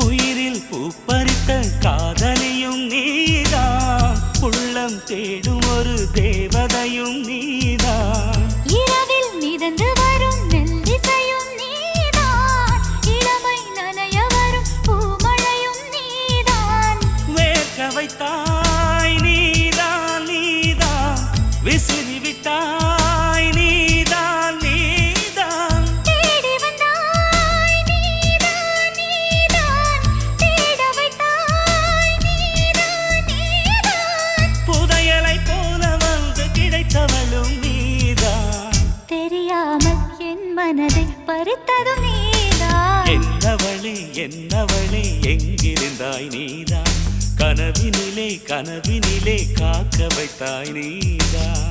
உயிரில் பூப்பறித்த காதலியும் நீதான், உள்ளம் தேடும் ஒரு தேவதையும் நீதான். இரவில் மிதந்து வரும் மெல்லிசையும் நீதான், இளமை நனைய வரும் பூமழையும் நீதான். வேர்க்க வைத்தாய் நீதான் நீதான், விசிறி விட்டாய் நீதான் நீதான். தேடி வந்தாய் நீதான் நீதான், தேட வைத்தாய் நீதான் நீதான். புதையலை போல வந்து கிடைத்தவளும் நீதான். தெரியாமல் என் மனதை பறித்ததும் நீதான். என்னவளே என்னவளே எங்கிருந்தாய் நீதான், கனவினிலே கனவினிலே காக்க வைத்தாய் நீதான்.